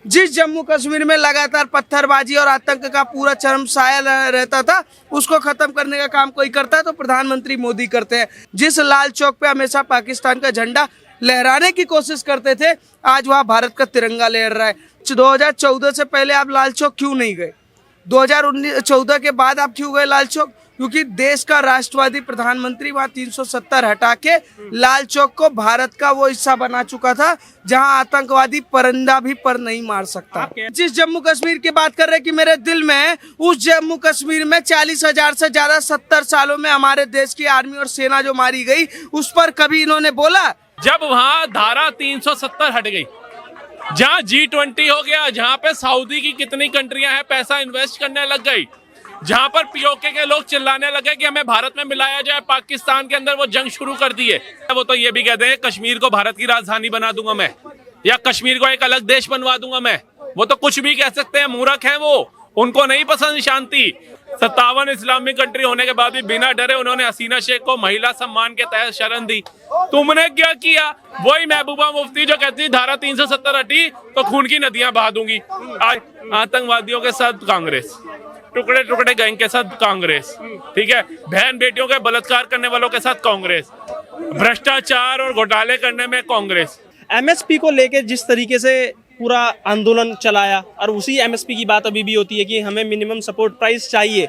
जिस जम्मू कश्मीर में लगातार पत्थरबाजी और आतंक का पूरा चरम साया रहता था, उसको खत्म करने का काम कोई करता है तो प्रधानमंत्री मोदी करते हैं। जिस लाल चौक पे हमेशा पाकिस्तान का झंडा लहराने की कोशिश करते थे, आज वहाँ भारत का तिरंगा लहर रहा है। 2014 से पहले आप लाल चौक क्यों नहीं गए? 2014 के बाद आप क्यों गए लाल चौक? क्योंकि देश का राष्ट्रवादी प्रधानमंत्री वहाँ 370 हटा के लाल चौक को भारत का वो हिस्सा बना चुका था जहाँ आतंकवादी परिंदा भी पर नहीं मार सकता। जिस जम्मू कश्मीर की बात कर रहे कि मेरे दिल में है, उस जम्मू कश्मीर में 40,000 से ज्यादा 70 सालों में हमारे देश की आर्मी और सेना जो मारी गई, उस पर कभी इन्होंने बोला? जब वहाँ धारा 370 हट गई, जहाँ G20 हो गया, जहाँ पे सऊदी की कितनी कंट्रियां हैं पैसा इन्वेस्ट करने लग गई, जहां पर पीओके के लोग चिल्लाने लगे कि हमें भारत में मिलाया जाए, पाकिस्तान के अंदर वो जंग शुरू कर दिए। वो तो ये भी कहते हैं कश्मीर को भारत की राजधानी बना दूंगा मैं, या कश्मीर को एक अलग देश बनवा दूंगा मैं। वो तो कुछ भी कह सकते हैं, मूर्ख हैं वो, उनको नहीं पसंद शांति। 57 इस्लामिक कंट्री होने के बाद भी बिना डरे उन्होंने हसीना शेख को महिला सम्मान के तहत शरण दी। तुमने क्या किया? वही महबूबा मुफ्ती जो कहती धारा 370 हटी तो खून की नदियां बहा दूंगी। आज आतंकवादियों के साथ कांग्रेस, टुकड़े टुकड़े गैंग के साथ कांग्रेस, ठीक है, बहन बेटियों के बलात्कार करने वालों के साथ कांग्रेस, भ्रष्टाचार और घोटाले करने में कांग्रेस। एमएसपी को लेकर जिस तरीके से पूरा आंदोलन चलाया, और उसी एमएसपी की बात अभी भी होती है कि हमें मिनिमम सपोर्ट प्राइस चाहिए।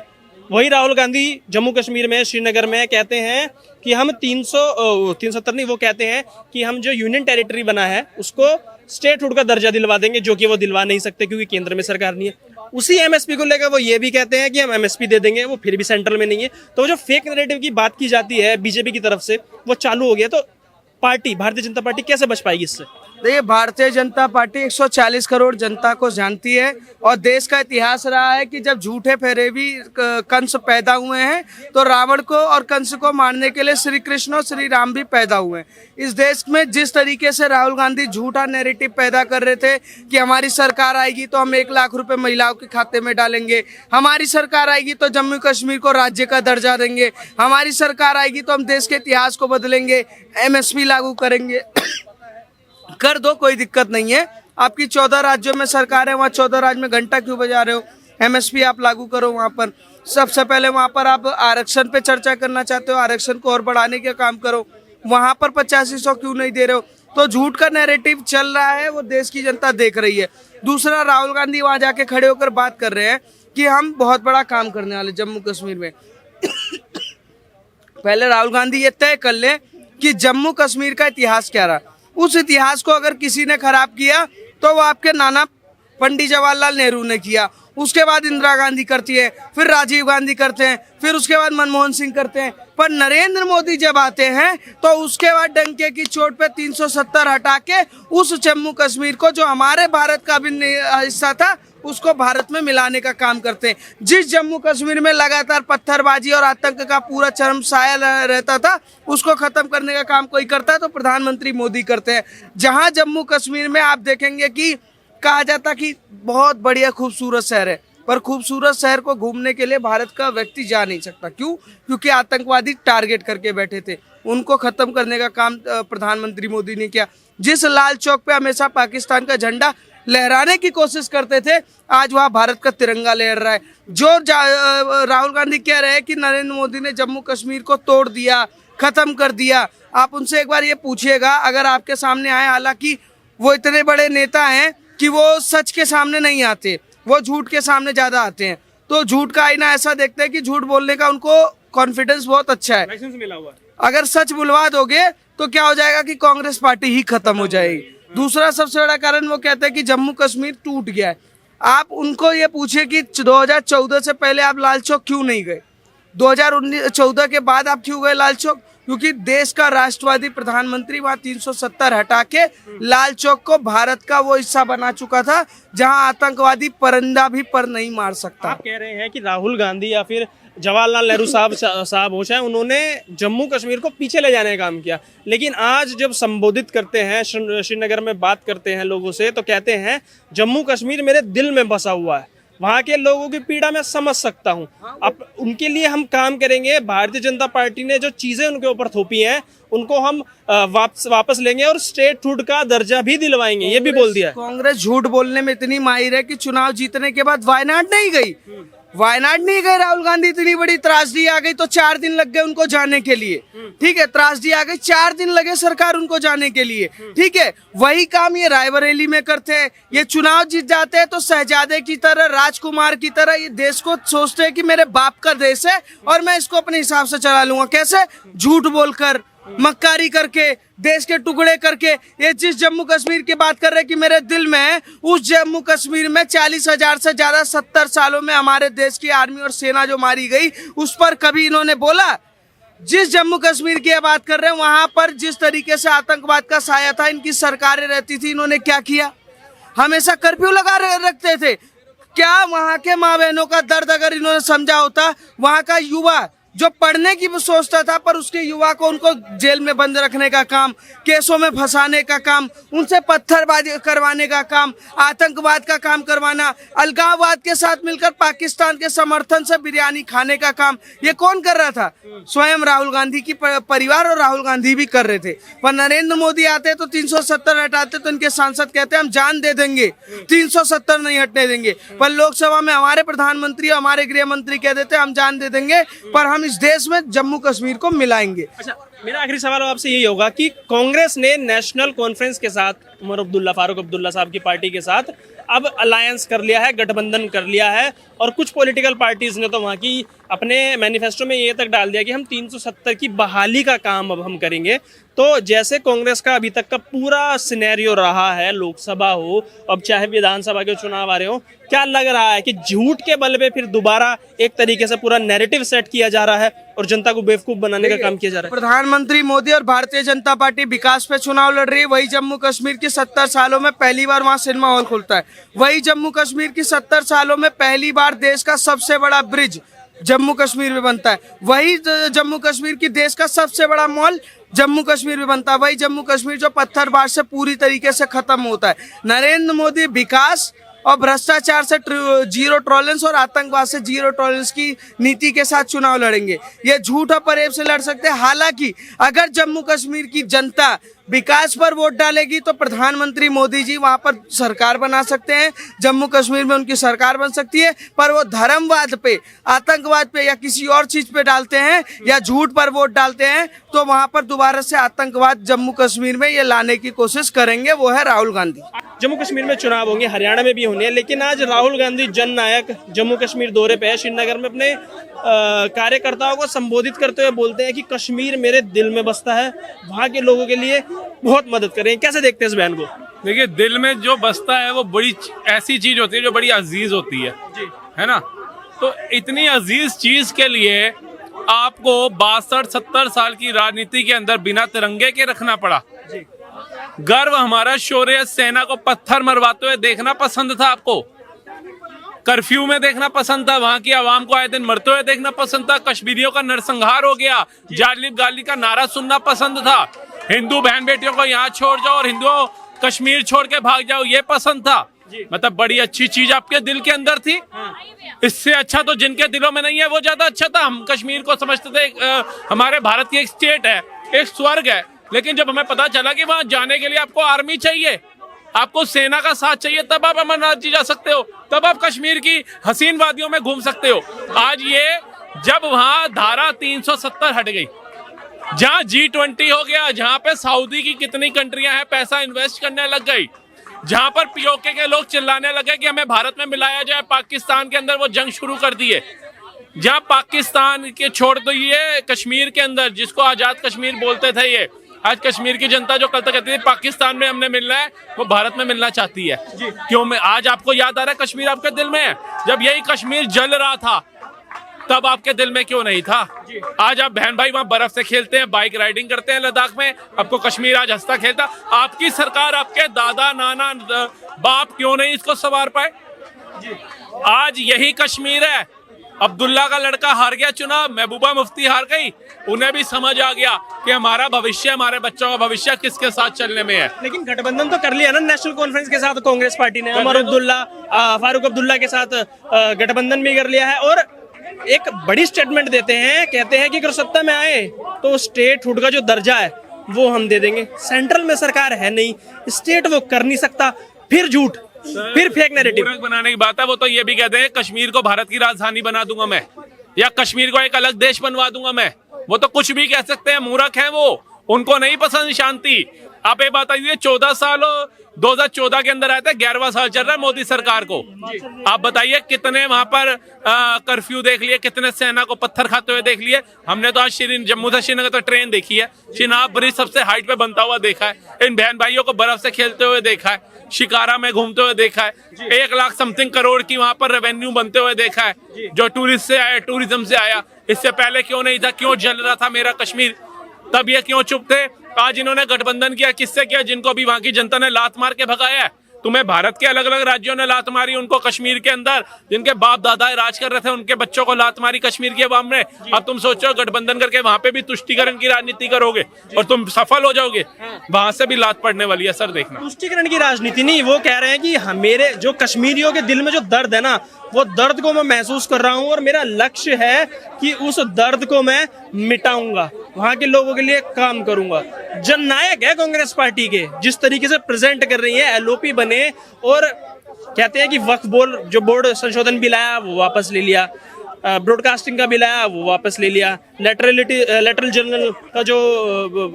वही राहुल गांधी जम्मू कश्मीर में, श्रीनगर में कहते हैं कि हम 370 नहीं, वो कहते हैं कि हम जो यूनियन टेरिटरी बना है उसको स्टेटहुड का दर्जा दिलवा देंगे, जो कि वो दिलवा नहीं सकते क्योंकि केंद्र में सरकार नहीं है। उसी एमएसपी को लेकर वो ये भी कहते हैं कि हम एमएसपी दे देंगे, वो फिर भी सेंट्रल में नहीं है। तो वो जो फेक नैरेटिव की बात की जाती है बीजेपी की तरफ से, वो चालू हो गया। तो पार्टी, भारतीय जनता पार्टी कैसे बच पाएगी इससे? देखिए, भारतीय जनता पार्टी 140 करोड़ जनता को जानती है और देश का इतिहास रहा है कि जब झूठे फेरेवी कंस पैदा हुए हैं तो रावण को और कंस को मारने के लिए श्री कृष्ण और श्री राम भी पैदा हुए हैं। इस देश में जिस तरीके से राहुल गांधी झूठा नैरेटिव पैदा कर रहे थे कि हमारी सरकार आएगी तो हम 1 लाख रुपए महिलाओं के खाते में डालेंगे, हमारी सरकार आएगी तो जम्मू कश्मीर को राज्य का दर्जा देंगे, हमारी सरकार आएगी तो हम देश के इतिहास को बदलेंगे, एमएसपी लागू करेंगे, कर दो, कोई दिक्कत नहीं है। आपकी 14 राज्यों में सरकार है, वहाँ 14 राज्य में घंटा क्यों बजा रहे हो? एमएसपी आप लागू करो वहाँ पर। सबसे पहले वहाँ पर आप आरक्षण पे चर्चा करना चाहते हो, आरक्षण को और बढ़ाने का काम करो, वहाँ पर 8500 क्यों नहीं दे रहे हो? तो झूठ का नैरेटिव चल रहा है, वो देश की जनता देख रही है। दूसरा, राहुल गांधी वहाँ जाके खड़े होकर बात कर रहे हैं कि हम बहुत बड़ा काम करने वाले जम्मू कश्मीर में। पहले राहुल गांधी ये तय कर ले कि जम्मू कश्मीर का इतिहास क्या रहा। उस इतिहास को अगर किसी ने खराब किया तो वो आपके नाना पंडित जवाहरलाल नेहरू ने किया, उसके बाद इंदिरा गांधी करती है, फिर राजीव गांधी करते हैं, फिर उसके बाद मनमोहन सिंह करते हैं। पर नरेंद्र मोदी जब आते हैं तो उसके बाद डंके की चोट पे 370 हटा के उस जम्मू कश्मीर को, जो हमारे भारत का अभिन्न हिस्सा था, उसको भारत में मिलाने का काम करते हैं। जिस जम्मू कश्मीर में लगातार पत्थरबाजी और आतंक का पूरा चरम साया रहता था, उसको खत्म करने का काम कोई करता है तो प्रधानमंत्री मोदी करते हैं। जहां जम्मू कश्मीर में आप देखेंगे कि कहा जाता कि बहुत बढ़िया खूबसूरत शहर है, पर खूबसूरत शहर को घूमने के लिए भारत का व्यक्ति जा नहीं सकता। क्यों? क्योंकि आतंकवादी टारगेट करके बैठे थे, उनको खत्म करने का काम प्रधानमंत्री मोदी ने किया। जिस लाल चौक पे हमेशा पाकिस्तान का झंडा लहराने की कोशिश करते थे, आज वहाँ भारत का तिरंगा लहर रहा है। जो राहुल गांधी कह रहे हैं कि नरेंद्र मोदी ने जम्मू कश्मीर को तोड़ दिया, खत्म कर दिया, आप उनसे एक बार ये पूछिएगा, अगर आपके सामने आए, हालांकि वो इतने बड़े नेता हैं कि वो सच के सामने नहीं आते, वो झूठ के सामने ज्यादा आते हैं। तो झूठ का आईना ऐसा देखते हैं कि झूठ बोलने का उनको कॉन्फिडेंस बहुत अच्छा है। लाइसेंस मिला हुआ है। अगर सच बुलवा दोगे तो क्या हो जाएगा कि कांग्रेस पार्टी ही खत्म हो जाएगी। दूसरा सबसे बड़ा कारण वो कहते हैं कि जम्मू कश्मीर टूट गया है। आप उनको ये पूछिए कि 2014 से पहले आप लाल चौक क्यों नहीं गए? 2014 के बाद आप क्यों गए लाल चौक? क्योंकि देश का राष्ट्रवादी प्रधानमंत्री वहाँ 370 हटा के लाल चौक को भारत का वो हिस्सा बना चुका था जहाँ आतंकवादी परिंदा भी पर नहीं मार सकता। आप कह रहे हैं कि राहुल गांधी या फिर जवाहरलाल नेहरू साहब हो चाहे, उन्होंने जम्मू कश्मीर को पीछे ले जाने का काम किया, लेकिन आज जब संबोधित करते हैं, श्रीनगर में बात करते हैं लोगों से, तो कहते हैं जम्मू कश्मीर मेरे दिल में बसा हुआ है। वहाँ के लोगों की पीड़ा मैं समझ सकता हूँ। अब उनके लिए हम काम करेंगे। भारतीय जनता पार्टी ने जो चीजें उनके ऊपर थोपी हैं उनको हम वापस लेंगे और स्टेटहुड का दर्जा भी दिलवाएंगे, ये भी बोल दिया है। कांग्रेस झूठ बोलने में इतनी माहिर है कि चुनाव जीतने के बाद वायनाड नहीं गई। वायनाड नहीं गए राहुल गांधी। इतनी बड़ी त्रासदी आ गई तो 4 दिन लग गए उनको जाने के लिए। ठीक है, त्रासदी आ गई, 4 दिन लगे सरकार उनको जाने के लिए। ठीक है, वही काम ये रायबरेली में करते हैं। ये चुनाव जीत जाते हैं तो शहजादे की तरह, राजकुमार की तरह ये देश को सोचते हैं कि मेरे बाप का देश है और मैं इसको अपने हिसाब से चला लूंगा। कैसे? झूठ बोलकर, मक्कारी करके, देश के टुकड़े करके। ये जिस जम्मू कश्मीर की बात कर रहे हैं कि मेरे दिल में है, उस जम्मू कश्मीर में 40,000 से ज्यादा 70 सालों में हमारे देश की आर्मी और सेना जो मारी गई उस पर कभी इन्होंने बोला? जिस जम्मू कश्मीर की बात कर रहे हैं वहां पर जिस तरीके से आतंकवाद का साया था, इनकी सरकारें रहती थी, इन्होंने क्या किया? हमेशा कर्फ्यू लगा रखते थे। क्या वहां के माँ बहनों का दर्द अगर इन्होंने समझा होता? वहां का युवा जो पढ़ने की भी सोचता था पर उसके युवा को उनको जेल में बंद रखने का काम, केसों में फंसाने का काम, उनसे पत्थरबाजी करवाने का काम, आतंकवाद का काम करवाना, अलगाववाद के साथ मिलकर पाकिस्तान के समर्थन से बिरयानी खाने का काम, ये कौन कर रहा था? स्वयं राहुल गांधी की परिवार और राहुल गांधी भी कर रहे थे। पर नरेंद्र मोदी आते तो 370 हटाते तो इनके सांसद कहते हम जान दे देंगे, 370 नहीं हटने देंगे। पर लोकसभा में हमारे प्रधानमंत्री, हमारे गृह मंत्री कह देते हम जान दे देंगे पर हम इस देश में जम्मू कश्मीर को मिलाएंगे। अच्छा, मेरा आखिरी सवाल आपसे यही होगा कि कांग्रेस ने नेशनल कॉन्फ्रेंस के साथ, उमर अब्दुल्ला, फारूक अब्दुल्ला साहब की पार्टी के साथ अब अलायंस कर लिया है, गठबंधन कर लिया है, और कुछ पॉलिटिकल पार्टीज ने तो वहाँ की अपने मैनिफेस्टो में ये तक डाल दिया कि हम 370 की बहाली का काम अब हम करेंगे। तो जैसे कांग्रेस का अभी तक का पूरा सिनेरियो रहा है, लोकसभा हो अब चाहे विधानसभा के चुनाव आ रहे हो, क्या लग रहा है कि झूठ के बल पे फिर दोबारा एक तरीके से पूरा नैरेटिव सेट किया जा रहा है और जनता को बेवकूफ बनाने का काम किया जा रहा है? प्रधानमंत्री मोदी और भारतीय जनता पार्टी विकास पे चुनाव लड़ रही है। वही जम्मू कश्मीर की 70 सालों में पहली बार वहाँ सिनेमा हॉल खुलता है। वही जम्मू कश्मीर की 70 सालों में पहली बार देश का सबसे बड़ा ब्रिज जम्मू कश्मीर में बनता है। वही जम्मू कश्मीर की देश का सबसे बड़ा मॉल जम्मू कश्मीर में बनता है। वही जम्मू कश्मीर जो पत्थरबाज से पूरी तरीके से खत्म होता है। नरेंद्र मोदी विकास और भ्रष्टाचार से जीरो टॉलरेंस और आतंकवाद से जीरो टॉलरेंस की नीति के साथ चुनाव लड़ेंगे। ये झूठ और फरेब से लड़ सकते हैं। हालांकि अगर जम्मू कश्मीर की जनता विकास पर वोट डालेगी तो प्रधानमंत्री मोदी जी वहां पर सरकार बना सकते हैं, जम्मू कश्मीर में उनकी सरकार बन सकती है। पर वो धर्मवाद पे, आतंकवाद पे या किसी और चीज पे डालते हैं या झूठ पर वोट डालते हैं तो वहां पर दोबारा से आतंकवाद जम्मू कश्मीर में ये लाने की कोशिश करेंगे। वो है राहुल गांधी। जम्मू कश्मीर में चुनाव होंगे, हरियाणा में भी होने हैं, लेकिन आज राहुल गांधी जननायक जम्मू कश्मीर दौरे पे है। श्रीनगर में अपने कार्यकर्ताओं को संबोधित करते हुए बोलते हैं कि कश्मीर मेरे दिल में बसता है, वहाँ के लोगों के लिए बहुत मदद करें। कैसे देखते हैं इस बयान को? देखिए, दिल में जो बसता है वो बड़ी ऐसी चीज होती है जो बड़ी अजीज होती है ना। तो इतनी अजीज चीज के लिए आपको 62-70 साल की राजनीति के अंदर बिना तिरंगे के रखना पड़ा। गर्व हमारा शौर्य, सेना को पत्थर मरवाते हुए देखना पसंद था आपको, कर्फ्यू में देखना पसंद था, वहां की आवाम को आए दिन मरते हुए देखना पसंद था, कश्मीरियों का नरसंहार हो गया, जालिब गाली का नारा सुनना पसंद था, हिंदू बहन बेटियों को यहाँ छोड़ जाओ और हिंदुओं कश्मीर छोड़ के भाग जाओ, ये पसंद था। मतलब बड़ी अच्छी चीज आपके दिल के अंदर थी। इससे अच्छा तो जिनके दिलों में नहीं है वो ज्यादा अच्छा था। हम कश्मीर को समझते थे हमारे भारत की एक स्टेट है, एक स्वर्ग है, लेकिन जब हमें पता चला कि वहां जाने के लिए आपको आर्मी चाहिए, आपको सेना का साथ चाहिए, तब आप अमरनाथ जी जा सकते हो, तब आप कश्मीर की हसीन वादियों में घूम सकते हो। आज ये जब वहां धारा 370 हट गई, जहां G20 हो गया, जहां पे सऊदी की कितनी कंट्रियां हैं पैसा इन्वेस्ट करने लग गई, जहां पर पीओके के लोग चिल्लाने लगे कि हमें भारत में मिलाया जाए, पाकिस्तान के अंदर वो जंग शुरू कर दिए, जहां पाकिस्तान के छोड़ दो ये कश्मीर के अंदर जिसको आजाद कश्मीर बोलते थे, ये आज कश्मीर की जनता जो कल तक कहती थी पाकिस्तान में हमने मिलना है, वो भारत में मिलना चाहती है। क्यों? में आज आपको याद आ रहा है कश्मीर आपके दिल में है। जब यही कश्मीर जल रहा था तब आपके दिल में क्यों नहीं था? आज आप बहन भाई वहां बर्फ से खेलते हैं, बाइक राइडिंग करते हैं लद्दाख में, आपको कश्मीर आज हंसता खेलता। आपकी सरकार, आपके दादा नाना बाप क्यों नहीं इसको संवार पाए? आज यही कश्मीर है अब्दुल्ला का लड़का हार गया चुनाव, महबूबा मुफ्ती हार गई, उन्हें भी समझ आ गया कि हमारा भविष्य, हमारे बच्चों का भविष्य किसके साथ चलने में है। लेकिन गठबंधन तो कर लिया ना नेशनल कॉन्फ्रेंस के साथ कांग्रेस पार्टी ने, उमर अब्दुल्ला, फारूक अब्दुल्ला के साथ गठबंधन भी कर लिया है और एक बड़ी स्टेटमेंट देते हैं, कहते हैं कि अगर सत्ता में आए तो स्टेटहुड का जो दर्जा है वो हम दे देंगे। सेंट्रल में सरकार है नहीं, स्टेट वो कर नहीं सकता, फिर झूठ, फिर फेक नैरेटिव बनाने की बात है। वो तो ये भी कहते हैं कश्मीर को भारत की राजधानी बना दूंगा मैं, या कश्मीर को एक अलग देश बनवा दूंगा मैं। वो तो कुछ भी कह सकते हैं, मूर्ख है वो, उनको नहीं पसंद शांति। आप ये बताइए 14 साल 2014 के अंदर आए थे, 11वां साल चल रहा है मोदी सरकार को। आप बताइए कितने वहां पर कर्फ्यू देख लिए, कितने सेना को पत्थर खाते हुए देख लिए। हमने तो आज जम्मू से श्रीनगर तो ट्रेन देखी है, चिनाब ब्रिज सबसे हाइट पे बनता हुआ देखा है, इन बहन भाइयों को बर्फ से खेलते हुए देखा है, शिकारा में घूमते हुए देखा है, 1 लाख समथिंग करोड़ की वहां पर रेवेन्यू बनते हुए देखा है, जो टूरिस्ट से आया, टूरिज्म से आया। इससे पहले क्यों नहीं था, क्यों जल रहा था मेरा कश्मीर, तब ये क्यों चुप थे? आज इन्होंने गठबंधन किया, किससे किया? जिनको भी वहां की जनता ने लात मार के भगाया है। तुम्हें भारत के अलग अलग राज्यों ने लात मारी, उनको कश्मीर के अंदर जिनके बाप दादा राज कर रहे थे उनके बच्चों को लात मारी कश्मीर के अवाम ने। अब तुम सोचो गठबंधन करके वहां पे भी तुष्टीकरण की राजनीति करोगे और तुम सफल हो जाओगे, वहां से भी लात पड़ने वाली है सर, देखना। तुष्टीकरण की राजनीति नहीं, वो कह रहे हैं कि मेरे जो कश्मीरियों के दिल में जो दर्द है ना, वो दर्द को मैं महसूस कर रहा हूं और मेरा लक्ष्य है कि उस दर्द को मैं मिटाऊंगा, वहां के लोगों के लिए काम करूंगा। जननायक है कांग्रेस पार्टी के, जिस तरीके से प्रेजेंट कर रही है, एलओपी बने और कहते हैं कि वक्फ बोर्ड जो बोर्ड संशोधन बिल आया वो वापस ले लिया, ब्रॉडकास्टिंग का बिल आया वो वापस ले लिया, लेटरल जनरल का जो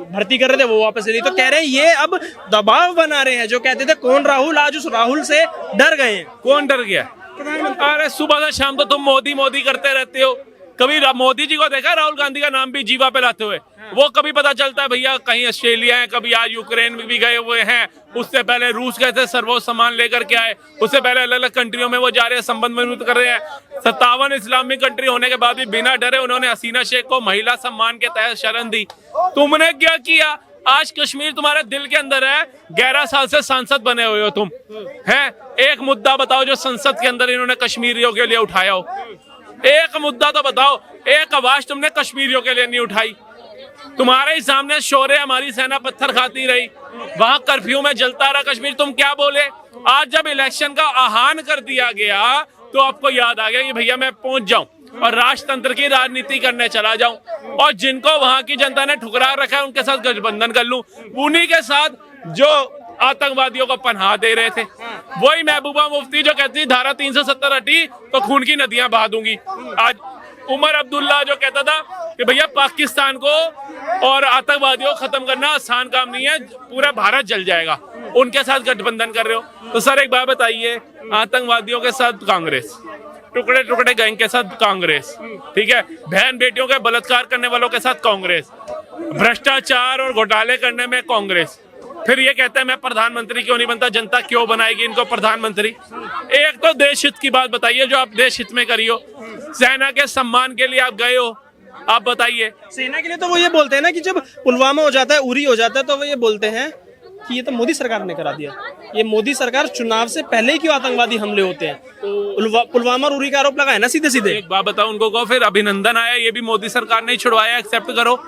भर्ती कर रहे थे वो वापस ले लिया। तो कह रहे हैं ये अब दबाव बना रहे हैं, जो कहते थे कौन राहुल, आज उस राहुल से डर गए हैं। कौन डर गया? अरे सुबह से शाम तो तुम मोदी मोदी करते रहते हो। कभी मोदी जी को देखा राहुल गांधी का नाम भी जीवा पे लाते हुए? वो कभी पता चलता है भैया कहीं ऑस्ट्रेलिया है, कभी आज यूक्रेन में भी गए हुए हैं, उससे पहले रूस गए थे, सर्वो सामान लेकर के आए, उससे पहले अलग अलग कंट्रियों में वो जा रहे हैं, संबंध मजबूत कर रहे हैं। 57 इस्लामिक कंट्री होने के बाद भी बिना डरे उन्होंने हसीना शेख को महिला सम्मान के तहत शरण दी। तुमने क्या किया? आज कश्मीर तुम्हारे दिल के अंदर है, 11 साल से सांसद बने हुए हो तुम, हैं? एक मुद्दा बताओ जो संसद के अंदर इन्होंने कश्मीरियों के लिए उठाया हो, एक मुद्दा तो बताओ, एक आवाज तुमने कश्मीरियों के लिए नहीं उठाई। तुम्हारे ही सामने शोरे हमारी सेना पत्थर खाती रही, वहां कर्फ्यू में जलता रहा कश्मीर, तुम क्या बोले? आज जब इलेक्शन का आह्वान कर दिया गया तो आपको याद आ गया कि भैया मैं पहुंच जाऊं और राजतंत्र की राजनीति करने चला जाऊं, और जिनको वहां की जनता ने ठुकरा रखा है उनके साथ गठबंधन कर लूं, उन्हीं के साथ जो आतंकवादियों को पनाह दे रहे थे। वही महबूबा मुफ्ती जो कहती धारा 370 हटी तो खून की नदियां बहा दूंगी। आज उमर अब्दुल्ला जो कहता था कि भैया पाकिस्तान को और आतंकवादियों को खत्म करना आसान काम नहीं है, पूरा भारत जल जाएगा, उनके साथ गठबंधन कर रहे हो। तो सर एक बात बताइए, आतंकवादियों के साथ कांग्रेस, टुकड़े टुकड़े गैंग के साथ कांग्रेस, ठीक है, बहन बेटियों के बलात्कार करने वालों के साथ कांग्रेस, भ्रष्टाचार और घोटाले करने में कांग्रेस, फिर ये कहते हैं मैं प्रधानमंत्री क्यों नहीं बनता, जनता क्यों बनाएगी इनको प्रधानमंत्री। एक तो देश हित की बात बताइए जो आप देश हित में करी हो, सेना के सम्मान के लिए आप गए हो, आप बताइए। सेना के लिए तो वो ये बोलते हैं ना कि जब पुलवामा हो जाता है, उरी हो जाता है, तो वो ये बोलते हैं कि ये तो मोदी सरकार ने करा दिया, ये मोदी सरकार चुनाव से पहले ही क्यों आतंकवादी हमले होते हैं, पुलवामा और उरी का आरोप लगाया ना सीधे सीधे। एक बात बताओ उनको, कहो फिर अभिनंदन आया, ये भी मोदी सरकार ने छुड़वाया, एक्सेप्ट करो।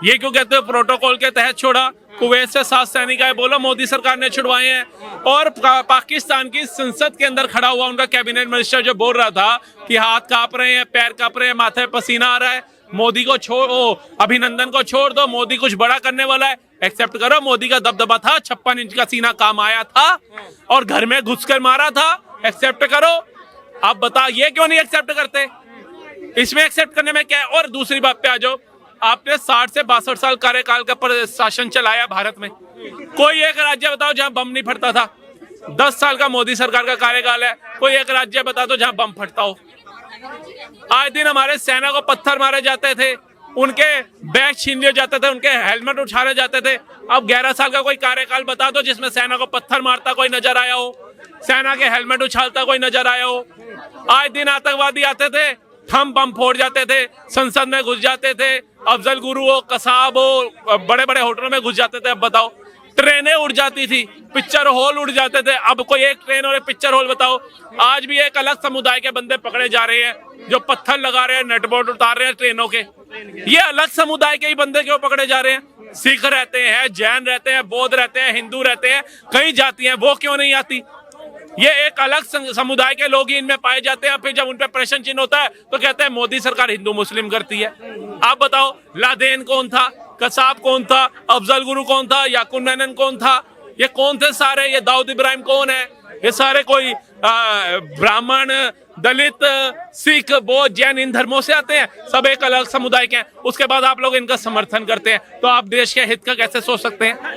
ये क्यों कहते हो प्रोटोकॉल के तहत छोड़ा, कुवैत से 7 सैनिक आए, बोलो मोदी सरकार ने छुड़वाए हैं। और पाकिस्तान की संसद के अंदर खड़ा हुआ उनका कैबिनेट मिनिस्टर जो बोल रहा था कि हाथ कांप रहे हैं, पैर कांप रहे हैं, माथे पसीना आ रहा है, मोदी को छोड़ो, अभिनंदन को छोड़ दो, मोदी कुछ बड़ा करने वाला है, एक्सेप्ट करो। मोदी का दबदबा था, 56 इंच का सीना काम आया था और घर में घुसकर मारा था, एक्सेप्ट करो। आप बताओ ये क्यों नहीं एक्सेप्ट करते, इसमें एक्सेप्ट करने में क्या है। और दूसरी बात पे आ जाओ, आपने 60 से 62 साल कार्यकाल का शासन चलाया भारत में, कोई एक राज्य बताओ जहां बम नहीं फटता था। 10 साल का मोदी सरकार का कार्यकाल है, कोई एक राज्य बता दो जहां बम फटता हो। आज दिन हमारे सेना को पत्थर मारे जाते थे, उनके बैग छीन लिए जाते थे, उनके हेलमेट उछाले जाते थे। अब 11 साल का कोई कार्यकाल बता दो जिसमें सेना को पत्थर मारता कोई नजर आया हो, सेना के हेलमेट उछालता कोई नजर आया हो। आज दिन आतंकवादी आते थे, हम बम फोड़ जाते थे, संसद में घुस जाते थे, अफजल गुरु हो, कसाब हो, बड़े बड़े होटलों में घुस जाते थे। अब बताओ ट्रेनें उड़ जाती थी, पिक्चर हॉल उड़ जाते थे। अब कोई एक ट्रेन और एक पिक्चर हॉल बताओ। आज भी एक अलग समुदाय के बंदे पकड़े जा रहे हैं जो पत्थर लगा रहे हैं, नटबोल्ट उतार रहे हैं ट्रेनों के। ये अलग समुदाय के ही बंदे क्यों पकड़े जा रहे हैं? सिख रहते हैं, जैन रहते हैं, बौद्ध रहते हैं, हिंदू रहते हैं, कई जातियां, वो क्यों नहीं आती? ये एक अलग समुदाय के लोग ही इनमें पाए जाते हैं। फिर जब उन पे प्रश्न चिन्ह होता है तो कहते हैं मोदी सरकार हिंदू मुस्लिम करती है। आप बताओ, लादेन कौन था, कसाब कौन था, अफजल गुरु कौन था, याकूब मेनन कौन था, ये कौन थे सारे? ये दाऊद इब्राहिम कौन है? ये सारे कोई ब्राह्मण, दलित, सिख, बौद्ध, जैन इन धर्मों से आते हैं, सब एक अलग समुदाय के हैं। उसके बाद आप लोग इनका समर्थन करते हैं, तो आप देश के हित का कैसे सोच सकते हैं?